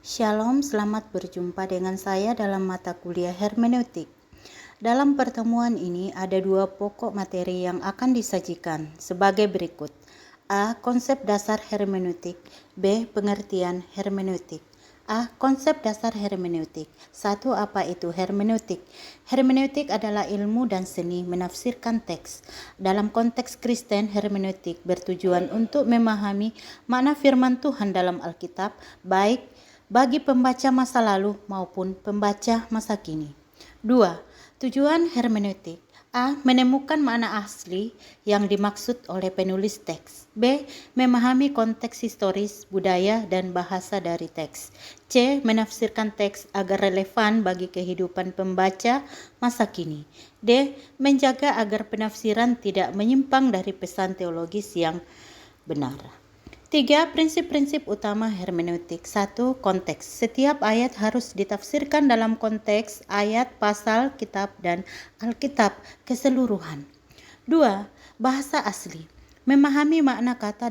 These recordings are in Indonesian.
Shalom, selamat berjumpa dengan saya dalam mata kuliah hermeneutik. Dalam pertemuan ini ada dua pokok materi yang akan disajikan sebagai berikut. A. Konsep dasar hermeneutik. B. Pengertian hermeneutik. A. Konsep dasar hermeneutik. 1. Apa itu hermeneutik? Hermeneutik adalah ilmu dan seni menafsirkan teks. Dalam konteks Kristen, hermeneutik bertujuan untuk memahami makna firman Tuhan dalam Alkitab, baik bagi pembaca masa lalu maupun pembaca masa kini. 2. Tujuan hermeneutik. A. Menemukan makna asli yang dimaksud oleh penulis teks. B. Memahami konteks historis, budaya, dan bahasa dari teks. C. Menafsirkan teks agar relevan bagi kehidupan pembaca masa kini. D. Menjaga agar penafsiran tidak menyimpang dari pesan teologis yang benar. 3. Prinsip-prinsip utama hermeneutik. 1. Konteks. Setiap ayat harus ditafsirkan dalam konteks ayat, pasal, kitab, dan Alkitab keseluruhan. 2. Bahasa asli. Memahami makna kata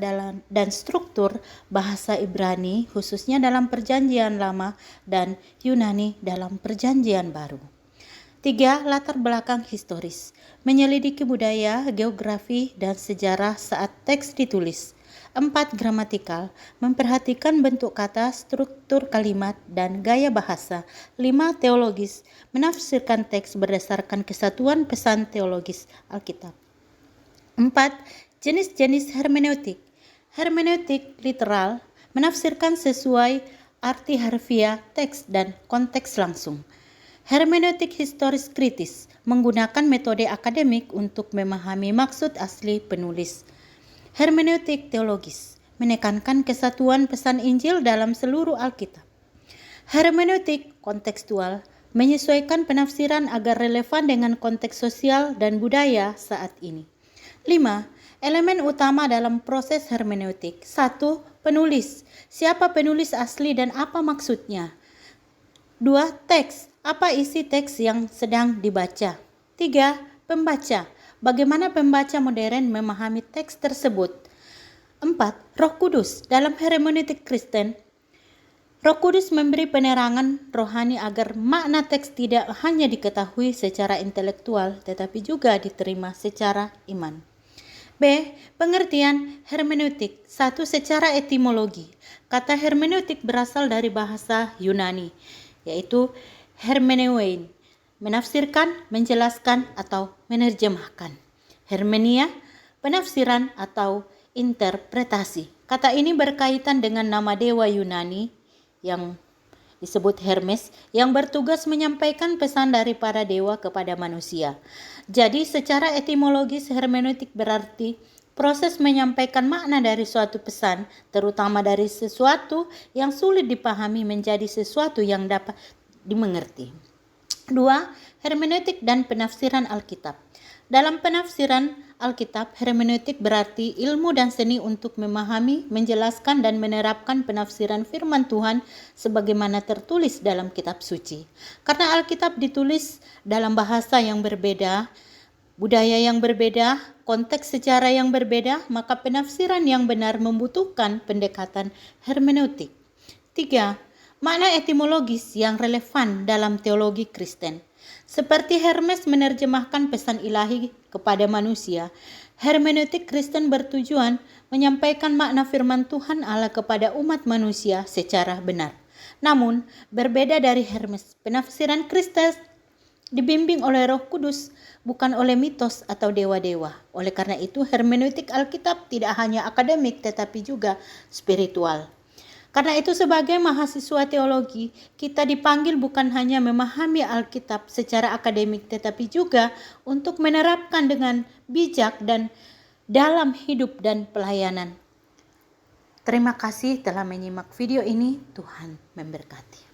dan struktur bahasa Ibrani khususnya dalam Perjanjian Lama dan Yunani dalam Perjanjian Baru. 3. Latar belakang historis. Menyelidiki budaya, geografi, dan sejarah saat teks ditulis. 4. Gramatikal, memperhatikan bentuk kata, struktur kalimat, dan gaya bahasa. 5. Teologis, menafsirkan teks berdasarkan kesatuan pesan teologis Alkitab. 4. Jenis-jenis hermeneutik. Hermeneutik literal, menafsirkan sesuai arti harfiah teks dan konteks langsung. Hermeneutik historis kritis, menggunakan metode akademik untuk memahami maksud asli penulis. Hermeneutik teologis, menekankan kesatuan pesan Injil dalam seluruh Alkitab. Hermeneutik kontekstual, menyesuaikan penafsiran agar relevan dengan konteks sosial dan budaya saat ini. 5. Elemen utama dalam proses hermeneutik. 1. Penulis, siapa penulis asli dan apa maksudnya. 2. Teks, apa isi teks yang sedang dibaca. 3. Pembaca, bagaimana pembaca modern memahami teks tersebut. 4. Roh Kudus. Dalam hermeneutik Kristen, Roh Kudus memberi penerangan rohani agar makna teks tidak hanya diketahui secara intelektual tetapi juga diterima secara iman. B. Pengertian hermeneutik. 1. Secara etimologi. Kata hermeneutik berasal dari bahasa Yunani, yaitu hermeneuein, menafsirkan, menjelaskan, atau menerjemahkan. Hermenia, penafsiran atau interpretasi. Kata ini berkaitan dengan nama dewa Yunani yang disebut Hermes, yang bertugas menyampaikan pesan dari para dewa kepada manusia. Jadi secara etimologis hermeneutik berarti proses menyampaikan makna dari suatu pesan, terutama dari sesuatu yang sulit dipahami menjadi sesuatu yang dapat dimengerti. 2. Hermeneutik dan penafsiran Alkitab. Dalam penafsiran Alkitab, hermeneutik berarti ilmu dan seni untuk memahami, menjelaskan, dan menerapkan penafsiran firman Tuhan sebagaimana tertulis dalam kitab suci. Karena Alkitab ditulis dalam bahasa yang berbeda, budaya yang berbeda, konteks sejarah yang berbeda, maka penafsiran yang benar membutuhkan pendekatan hermeneutik. 3. Makna etimologis yang relevan dalam teologi Kristen. Seperti Hermes menerjemahkan pesan ilahi kepada manusia, hermeneutik Kristen bertujuan menyampaikan makna firman Tuhan Allah kepada umat manusia secara benar. Namun, berbeda dari Hermes, penafsiran Kristen dibimbing oleh Roh Kudus, bukan oleh mitos atau dewa-dewa. Oleh karena itu, hermeneutik Alkitab tidak hanya akademik tetapi juga spiritual. Karena itu sebagai mahasiswa teologi, kita dipanggil bukan hanya memahami Alkitab secara akademik tetapi juga untuk menerapkan dengan bijak dan dalam hidup dan pelayanan. Terima kasih telah menyimak video ini. Tuhan memberkati.